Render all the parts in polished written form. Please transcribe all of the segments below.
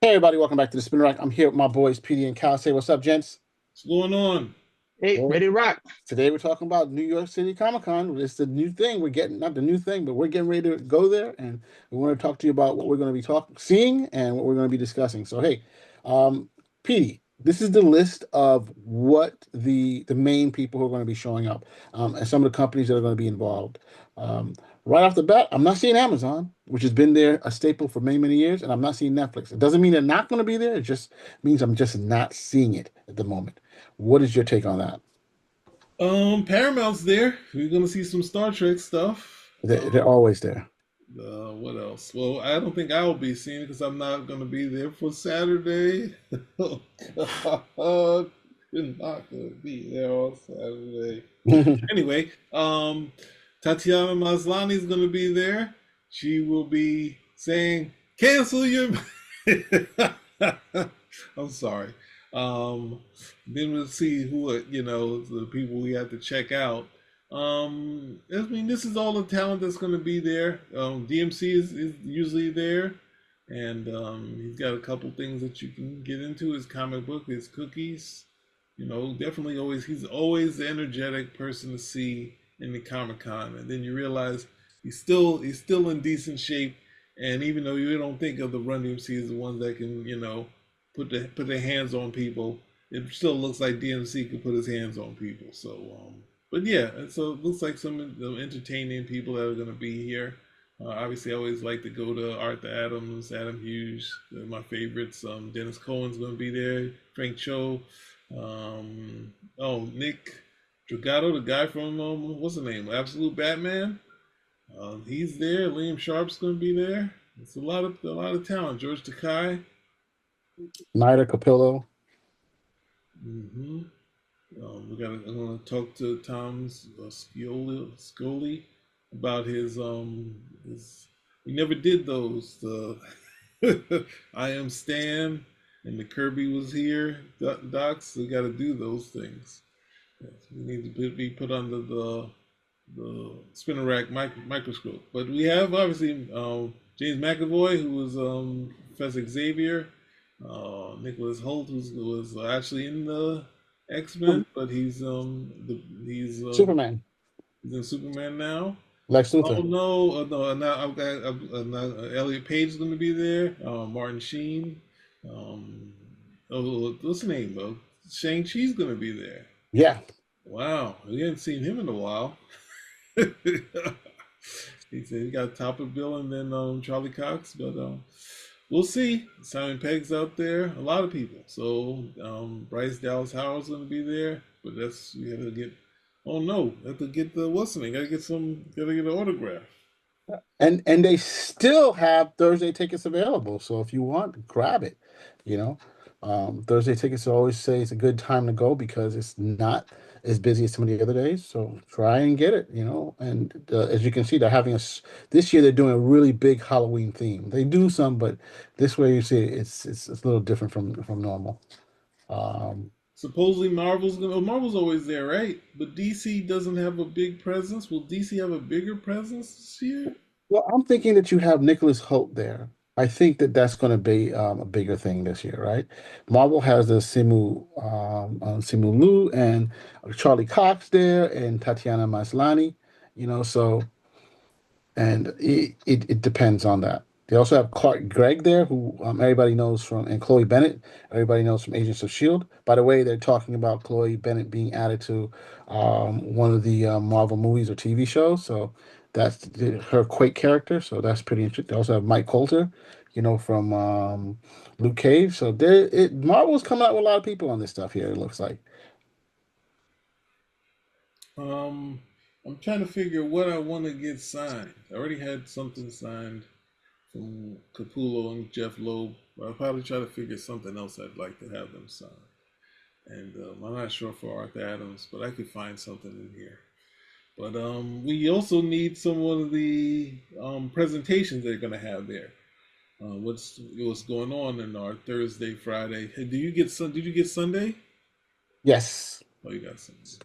Hey everybody, welcome back to the Spin Rack. I'm here with my boys PD and Cal. Say what's up, gents. What's going on? Hey, Well, ready to rock. today we're talking about New York City Comic Con. It's the new thing. We're getting not the new thing, but we're getting ready to go there, and we want to talk to you about what we're going to be seeing, and what we're going to be discussing. So, hey, PD, this is the list of what the main people who are going to be showing up, and some of the companies that are going to be involved. Um, right off the bat, I'm not seeing Amazon, which has been there a staple for many years, and I'm not seeing Netflix. It doesn't mean they're not going to be there. It just means I'm just not seeing it at the moment. What is your take on that? Paramount's there. We're gonna see some Star Trek stuff. They're always there. What else? Well, I don't think I'll be seeing it because I'm not gonna be there for Saturday. Oh God, I'm not gonna be there on Saturday. Anyway, Tatiana Maslany is gonna be there. She will be saying, "Cancel your." I'm sorry. Um, then we'll see who the people we have to check out. I mean, this is all the talent that's going to be there. DMC is usually there, and he's got a couple things that you can get into. His comic book, his cookies. Definitely always he's always the energetic person to see in the Comic Con, and then you realize he's still in decent shape. And even though you don't think of the Run DMC as the ones that can put their hands on people, it still looks like DMC could put his hands on people. So, but yeah, so it looks like some entertaining people that are going to be here. Obviously, I always like to go to Arthur Adams, Adam Hughes, they're my favorites. Dennis Cohen's going to be there, Frank Cho, Nick Dragato, the guy from what's the name, Absolute Batman. He's there. Liam Sharp's going to be there. It's a lot of talent. George Takai. Nida Capillo. Mm-hmm. I'm gonna talk to Tom's Scully about his. We never did those. The I am Stan and the Kirby was here. Docs. We got to do those things. Yes, we need to be put under the spinner rack microscope. But we have obviously James McAvoy, who was Professor Xavier, Nicholas Holt, who was actually in the X Men, but Superman. he's in Superman now. Lex Oh Luthor. no, no, now I've got Elliot Page is going to be there. Martin Sheen. Um, what's the name? Shang Chi's going to be there. Yeah. Wow, we hadn't seen him in a while. He said he got top of bill and then Charlie Cox, but we'll see. Simon Pegg's out there, a lot of people. So Bryce Dallas Howard's going to be there, but that's we have to get. Oh no, have to get the what's the name? Gotta get an autograph. And they still have Thursday tickets available. So if you want, grab it. You know, Thursday tickets always say it's a good time to go because it's not as busy as some of the other days. So try and get it. And as you can see, they're having this year. They're doing a really big Halloween theme. They do some, but this way you see it's a little different from normal. Um, Supposedly Marvel's always there, right? But DC doesn't have a big presence. Will DC have a bigger presence this year? Well, I'm thinking that you have Nicholas Holt there. I think that that's going to be a bigger thing this year, right? Marvel has the Simu Liu and Charlie Cox there and Tatiana Maslany, so and it depends on that. They also have Clark Gregg there, who everybody knows from, and Chloe Bennett, everybody knows from Agents of Shield. By the way, they're talking about Chloe Bennett being added to one of the Marvel movies or TV shows. So that's her Quake character. So that's pretty interesting. They also have Mike Coulter, from Luke Cage. So Marvel's coming out with a lot of people on this stuff here. It looks like. Um, I'm trying to figure what I want to get signed. I already had something signed from Capullo and Jeff Loeb. I'll probably try to figure something else I'd like to have them sign. And I'm not sure for Arthur Adams, but I could find something in here. But we also need some of the presentations they're going to have there. What's going on in our Thursday, Friday? Hey, Did you get Sunday? Yes. Oh, you got Sunday.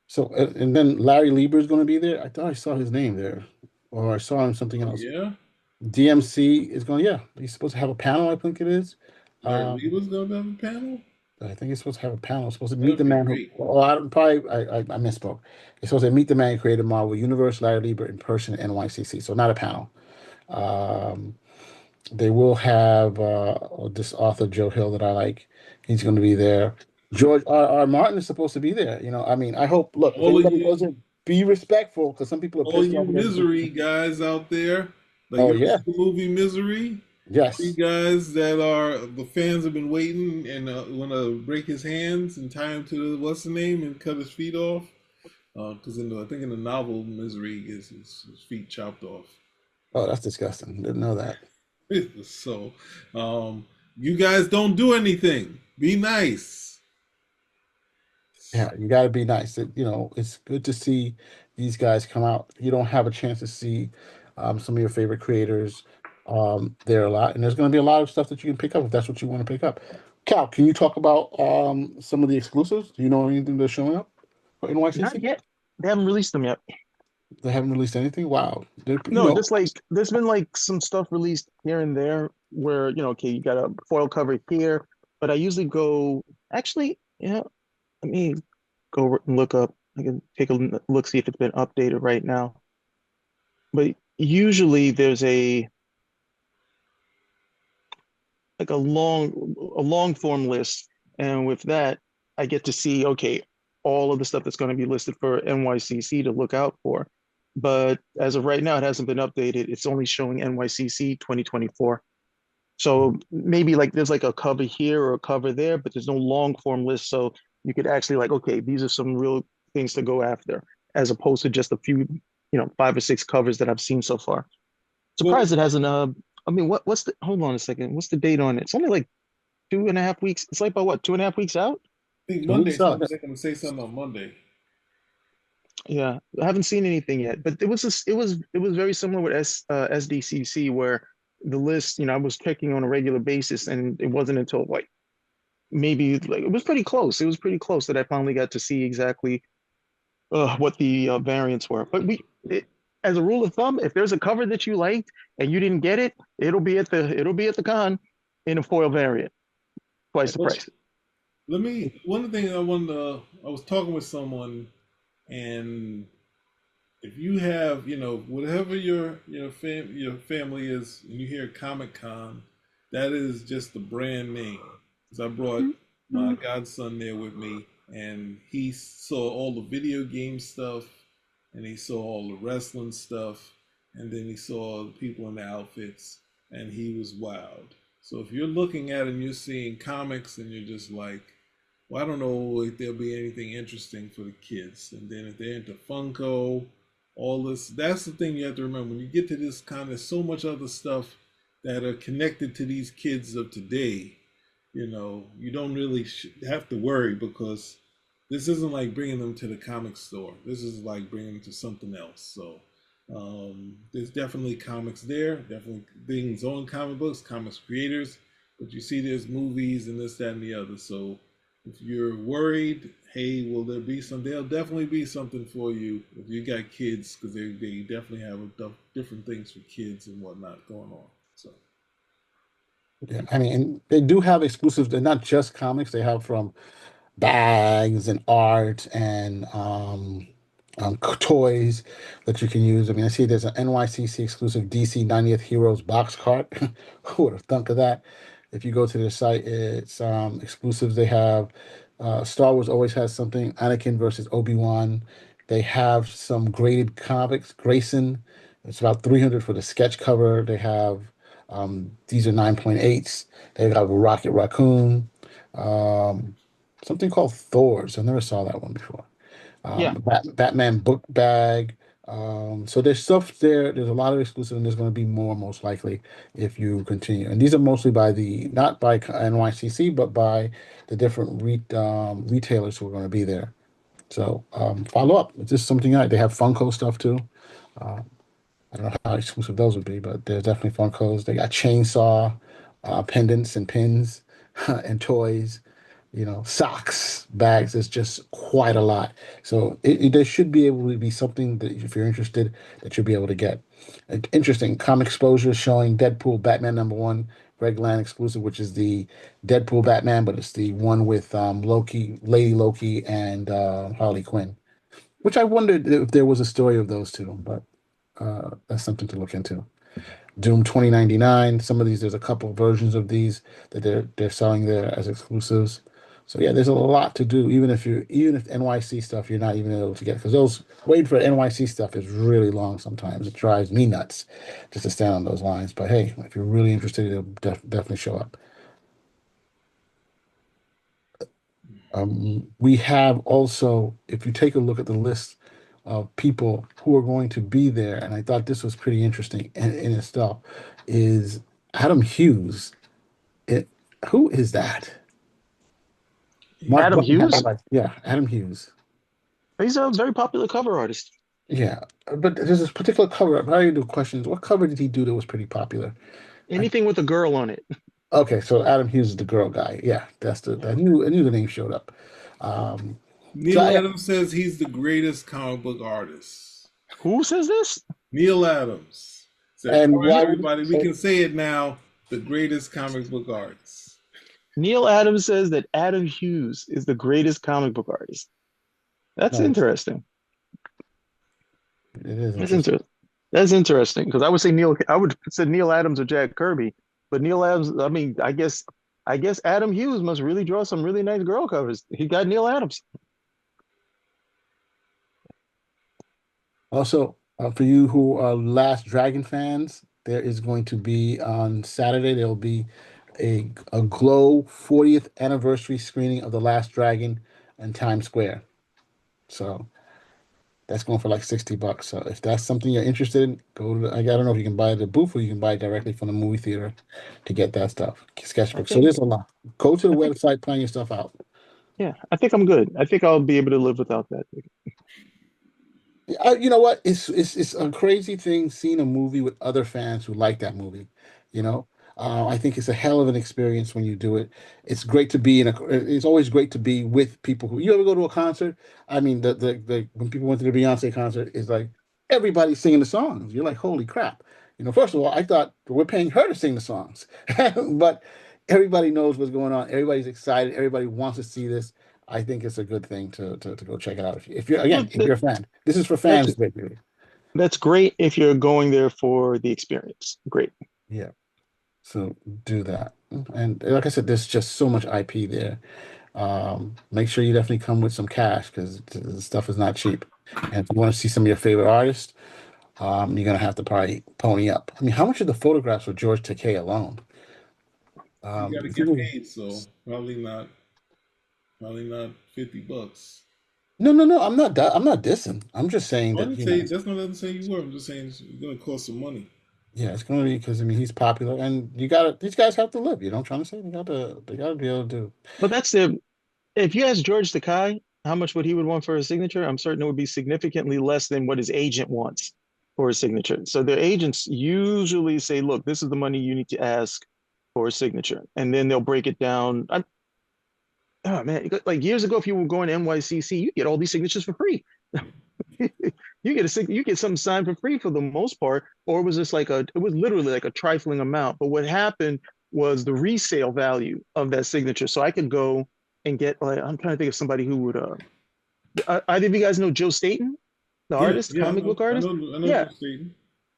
So and then Larry Lieber is going to be there. I thought I saw his name there, or I saw him something Oh else. yeah. DMC is going. Yeah, he's supposed to have a panel. I think it is. Larry Um, Lee was going to have a panel. I think it's supposed to have a panel. It's supposed to meet the That'd be man who. great. Oh, I probably I misspoke. It's supposed to meet the man who created Marvel Universe, Larry Lieber, in person at NYCC. So not a panel. Um, they will have this author Joe Hill that I like. He's going to be there. George R. Martin is supposed to be there. I mean, I hope. Look, if All of anybody you, doesn't, be respectful because some people are all pissed you off at everything. misery guys out there, like Oh you ever yeah, see the movie Misery? All you yes. guys that are the fans have been waiting and want to break his hands and tie him to the what's the name and cut his feet off. Because I think in the novel Misery is his feet chopped off. Oh, that's disgusting. Didn't know that. So, um, you guys don't do anything. Be nice. Yeah, you got to be nice. It's good to see these guys come out. You don't have a chance to see some of your favorite creators there a lot, and there's going to be a lot of stuff that you can pick up if that's what you want to pick up. Cal, can you talk about some of the exclusives? Do you know anything that's showing up for Not NYCC? yet. They haven't released them yet. They haven't released anything. Wow, they're, No, just like there's been like some stuff released here and there where, okay, you got a foil cover here, but I usually go actually, let me go and look up. I can take a look, see if it's been updated right now. But usually there's a long form list, and with that, I get to see all of the stuff that's going to be listed for NYCC to look out for. But as of right now, it hasn't been updated. It's only showing NYCC 2024. So maybe like there's like a cover here or a cover there, but there's no long form list. So you could actually like, okay, these are some real things to go after, as opposed to just a few, 5 or 6 covers that I've seen so far. Well, Surprised it hasn't. I mean, what's the? Hold on a second. What's the date on it? It's only like 2.5 weeks. It's like about what, 2.5 weeks out? I think so we Monday. saw. They're going to say something on Monday. Yeah, I haven't seen anything yet. But it was very similar with SDCC where the list, I was checking on a regular basis, and it wasn't until like maybe like it was pretty close. It was pretty close that I finally got to see exactly what the variants were. But as a rule of thumb, if there's a cover that you liked and you didn't get it, it'll be at the con in a foil variant, twice the Let's, price. let me. One of the things I wanted to. I was talking with someone, and if you have, whatever your family is, and you hear Comic Con, that is just the brand name. Because I brought my godson there with me, and he saw all the video game stuff, and he saw all the wrestling stuff, and then he saw the people in the outfits, and he was wowed. So if you're looking at it and you're seeing comics, and you're just like, well, I don't know if there'll be anything interesting for the kids. And then if they're into Funko, all this, that's the thing you have to remember. When you get to this kind of so much other stuff that are connected to these kids of today, you don't really have to worry because this isn't like bringing them to the comic store. This is like bringing them to something else. So there's definitely comics there, definitely things on comic books, comics creators, but you see there's movies and this, that, and the other. So if you're worried, hey, will there be some? There'll definitely be something for you if you got kids, because they definitely have different things for kids and whatnot going on. So Yeah, I mean, and they do have exclusives. They're not just comics. They have from bags and art and toys that you can use. I mean, I see there's an NYCC exclusive DC 90th Heroes box cart. Who would have thunk of that? If you go to their site, it's exclusives. They have Star Wars always has something. Anakin versus Obi-Wan. They have some graded comics. Grayson. It's about 300 for the sketch cover. They have these are 9.8s. They have a Rocket Raccoon. Um, Something called Thor's. I never saw that one before. Yeah. Batman book bag. So there's stuff there. There's a lot of exclusive, and there's going to be more most likely if you continue. And these are mostly by not by NYCC, but by the different retailers who are going to be there. So follow up. It's just something they have Funko stuff too. Uh, I don't know how exclusive those would be, but there's definitely Funkos. They got chainsaw pendants and pins and toys. socks, bags. It's just quite a lot. So there should be able to be something that if you're interested, that you'll be able to get. Interesting comic exposure showing Deadpool Batman #1 Greg Land exclusive, which is the Deadpool Batman, but it's the one with Loki, Lady Loki, and Harley Quinn. Which I wondered if there was a story of those two, but that's something to look into. Doom 2099. Some of these, there's a couple versions of these that they're selling there as exclusives. So yeah, there's a lot to do. Even if NYC stuff you're not even able to get, because those waiting for NYC stuff is really long sometimes. It drives me nuts just to stand on those lines. But hey, if you're really interested, it'll definitely show up. We have also, if you take a look at the list of people who are going to be there, and I thought this was pretty interesting in itself, is Adam Hughes. It, who is that? Mark Adam Button had Hughes, yeah, Adam Hughes. he's a very popular cover artist. Yeah, but there's this particular cover. I already do questions. What cover did he do that was pretty popular? I, Anything with a girl on it. okay, so Adam Hughes is the girl guy. Yeah, I knew the name showed up. Um, so Neil Adams says he's the greatest comic book artist. Who says this? Neil Adams said, and "All right, why would everybody, we can say it now. The greatest comic book artist." Neil Adams says that Adam Hughes is the greatest comic book artist. That's no, interesting. it is That's interesting. interesting. That's interesting because I would say Neil. I would say Neil Adams or Jack Kirby, but Neil Adams. I mean, I guess Adam Hughes must really draw some really nice girl covers. He got Neil Adams. Also, for you who are Last Dragon fans, there is going to be on Saturday, there will be a Glow 40th anniversary screening of The Last Dragon in Times Square. So that's going for like $60. So if that's something you're interested in, go to I don't know if you can buy it at the booth or you can buy it directly from the movie theater to get that stuff. I Sketchbook. So think. there's a lot. Go to the I think. website, plan your stuff out. Yeah. I think I'm good. I think I'll be able to live without that. You know what? It's a crazy thing seeing a movie with other fans who like that movie. You know, I think it's a hell of an experience when you do it. It's great to be in a. It's always great to be with people who. You ever go to a concert? I mean, the when people went to the Beyonce concert, it's like everybody's singing the songs. You're like, holy crap! First of all, I thought we're paying her to sing the songs, but everybody knows what's going on. Everybody's excited. Everybody wants to see this. I think it's a good thing to go check it out. If you're Well, again, if you're a fan, this is for that's fans, basically. that's great if you're going there for the experience. Great. Yeah. So do that. And like I said, there's just so much IP there. Make sure you definitely come with some cash because the stuff is not cheap. And if you want to see some of your favorite artists, you're gonna have to probably pony up. I mean, how much are the photographs for George Takei alone? You got to If you get were- paid, so probably not $50. no, no, no. I'm not dissing. I'm just saying I that didn't say that's not doesn't say you were. I'm just saying it's going to cost some money. yeah, it's gonna be because I mean he's popular and you gotta these guys have to live. You know what I'm trying to say? They gotta be able to do. But that's the if you ask George Takai how much would he would want for a signature, I'm certain it would be significantly less than what his agent wants for a signature. So their agents usually say, look, this is the money you need to ask for a signature. And then they'll break it down. Oh man, like years ago, if you were going to NYCC, you get all these signatures for free. You get something signed for free for the most part, or it was just it was literally like a trifling amount. But what happened was the resale value of that signature. So I could go and get like I'm trying to think of somebody who would either of you guys know Joe Staten, the Yeah, artist, yeah, I comic know, book I artist? know, I know, Yeah, Joe Staten.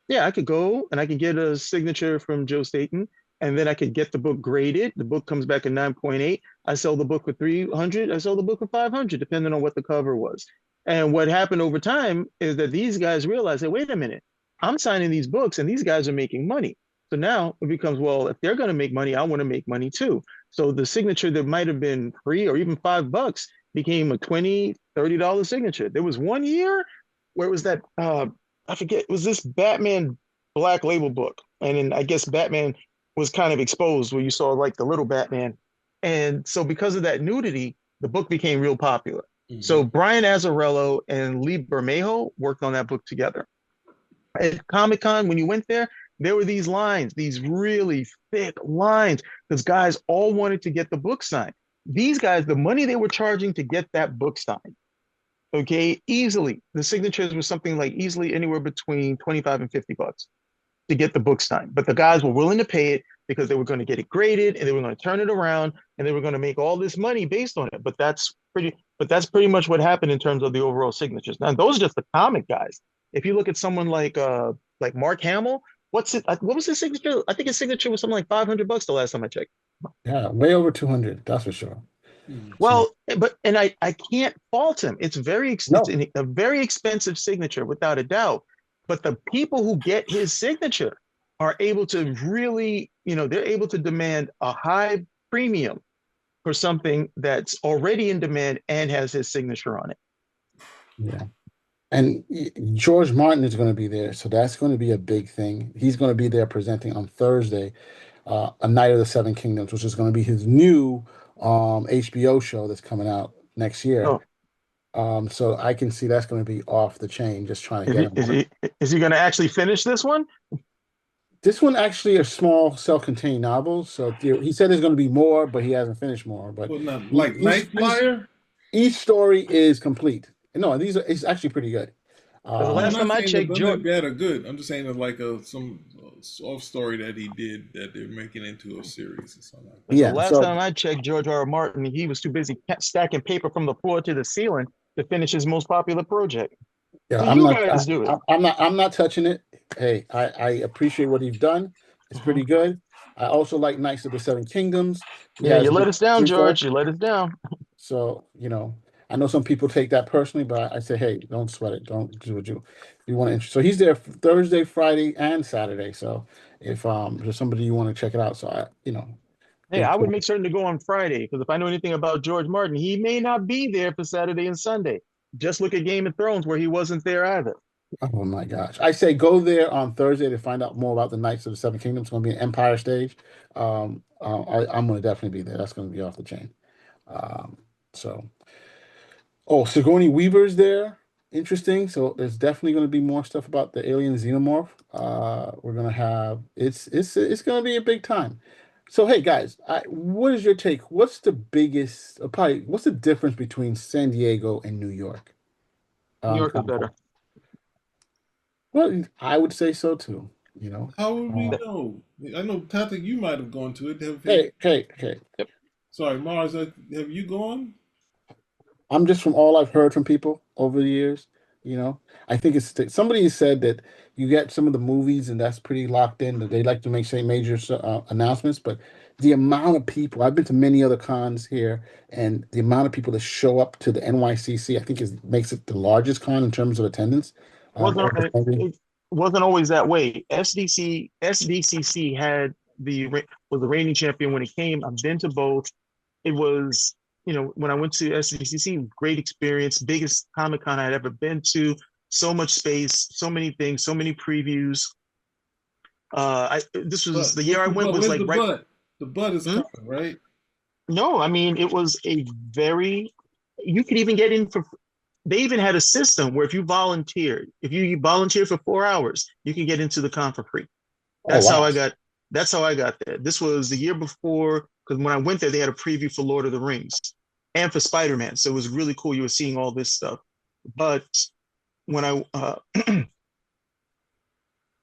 yeah, I could go and I could get a signature from Joe Staten, and then I could get the book graded. The book comes back at 9.8. I sell the book for 300. I sell the book for 500, depending on what the cover was. And what happened over time is that these guys realized, hey, wait a minute, I'm signing these books and these guys are making money. So now it becomes, well, if they're going to make money, I want to make money too. So the signature that might have been free or even $5 became a $20, $30 signature. There was one year where it was that I forget, it was this Batman Black Label book. And then I guess Batman was kind of exposed where you saw like the little Batman. And so because of that nudity, the book became real popular. Hmm. So Brian Azzarello and Lee Bermejo worked on that book together. At Comic Con, when you went there were these lines, these really thick lines, because guys all wanted to get the book signed. These guys, the money they were charging to get that book signed, okay, easily, the signatures was something like easily anywhere between 25 and $50 to get the book signed. But the guys were willing to pay it because they were going to get it graded and they were going to turn it around and they were going to make all this money based on it. But that's pretty much what happened in terms of the overall signatures. Now those are just the comic guys. If you look at someone like Mark Hamill, what was his signature? I think his signature was something like $500 the last time I checked. Yeah, way over 200, that's for sure. So Well, I can't fault him. It's no, a very expensive signature without a doubt. But the people who get his signature are able to really, they're able to demand a high premium for something that's already in demand and has his signature on it. yeah. And George Martin is going to be there, so that's going to be a big thing. He's going to be there presenting on Thursday, A Night of the Seven Kingdoms, which is going to be his new HBO show that's coming out next year. Oh, So I can see that's going to be off the chain, just trying to is get he him is on. he is he going to actually finish this one? This one actually a small self-contained novel, so he said there's going to be more, but he hasn't finished more. But Well, not he, like each, Night each Flyer. each story is complete. No, it's actually pretty good. Because the No, I'm Um, last not time I saying that checked, none George, of bad or good. I'm just saying that like some soft story that he did that they're making into a series or something like because the that. yeah, last so time I checked, George R. R. Martin, he was too busy stacking paper from the floor to the ceiling to finish his most popular project. yeah, So you guys do it. I'm not touching it. Hey, I appreciate what he's done. It's Mhm. pretty good. I also like Knights of the Seven Kingdoms. He Yeah, has you a let good us down, threefold. George. You let us down. So, I know some people take that personally, but I say, hey, don't sweat it. Don't do what you want to. So he's there Thursday, Friday, and Saturday. So if there's somebody you want to check it out, so Hey, if I would make certain to go on Friday because if I know anything about George Martin, he may not be there for Saturday and Sunday. Just look at Game of Thrones where he wasn't there either. oh my gosh, I say go there on Thursday to find out more about the Knights of the Seven Kingdoms. It's going to be an Empire stage. I'm going to definitely be there. That's going to be off the chain. Um, so. Oh, Sigourney Weaver's there. Interesting. So there's definitely going to be more stuff about the alien xenomorph. We're gonna have it's going to be a big time. So hey guys, what is your take? What's the biggest, probably, what's the difference between San Diego and New York? New York is Comic-Con? better. Well, I would say so too. You know. How would we Uh, know? I know, Tata, you might have gone to it. hey. Yep. Sorry, Mars, have you gone? I'm just from all I've heard from people over the years. I think somebody said that you get some of the movies and that's pretty locked in. That they like to make say major announcements, but the amount of people I've been to many other cons here, and the amount of people that show up to the NYCC, I think is makes it the largest con in terms of attendance. Wasn't Over spending. it wasn't always that way. SDCC had was the reigning champion when it came. I've been to both. It was, when I went to SDCC, great experience, biggest Comic Con I'd ever been to. So much space, so many things, so many previews. This was But the year what's I the went but? was Where's like the right. but? The but is Hmm? coming, right? No, I mean it was a very. You could even get in for. They even had a system where if you volunteer for 4 hours, you can get into the con for free. Oh That's how wow! I got. That's how I got there. This was the year before because when I went there, they had a preview for Lord of the Rings and for Spider Man. So it was really cool. You were seeing all this stuff. But when I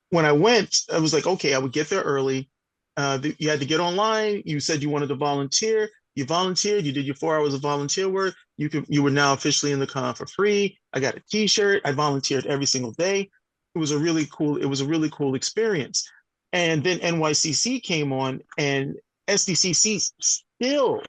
when I went, I was like, okay, I would get there early. You had to get online. You said you wanted to volunteer. You volunteered. You did your 4 hours of volunteer work. You were now officially in the con for free. I got a T-shirt. I volunteered every single day. It was a really cool experience. And then NYCC came on, and SDCC still,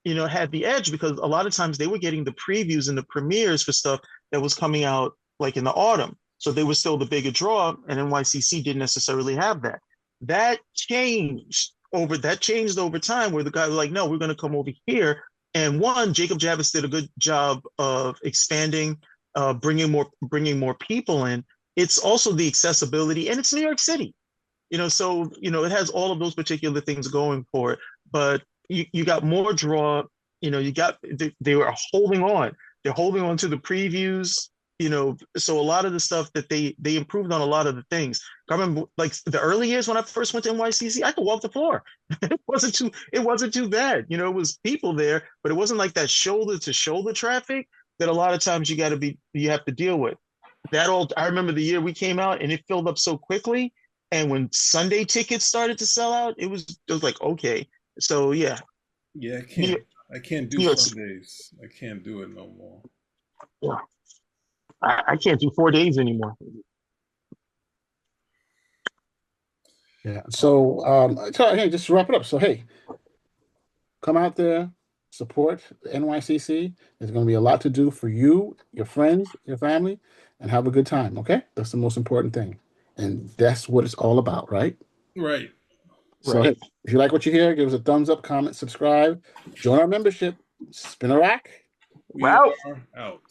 had the edge because a lot of times they were getting the previews and the premieres for stuff that was coming out like in the autumn. So they were still the bigger draw, and NYCC didn't necessarily have that. That changed over time where the guy was like, no, we're going to come over here. And one, Jacob Javits did a good job of expanding, bringing more people in. It's also the accessibility, and it's New York City, so it has all of those particular things going for it. But you got more draw. They were holding on. They're holding on to the previews. So a lot of the stuff that they improved on a lot of the things. I remember like the early years when I first went to NYCC, I could walk the floor. It wasn't too bad. It was people there, but it wasn't like that shoulder to shoulder traffic that a lot of times you have to deal with. I remember the year we came out and it filled up so quickly. And when Sunday tickets started to sell out, it was like, okay. So yeah, Yeah, New York, I can't do New York, Sundays. I can't do it no more. yeah, I can't do 4 days anymore. Yeah. So hey, just to wrap it up. So hey, come out there, support the NYCC. There's going to be a lot to do for you, your friends, your family, and have a good time. Okay, that's the most important thing, and that's what it's all about, right? Right. So Right. hey, if you like what you hear, give us a thumbs up, comment, subscribe, join our membership, spin a rack. We Wow. are out.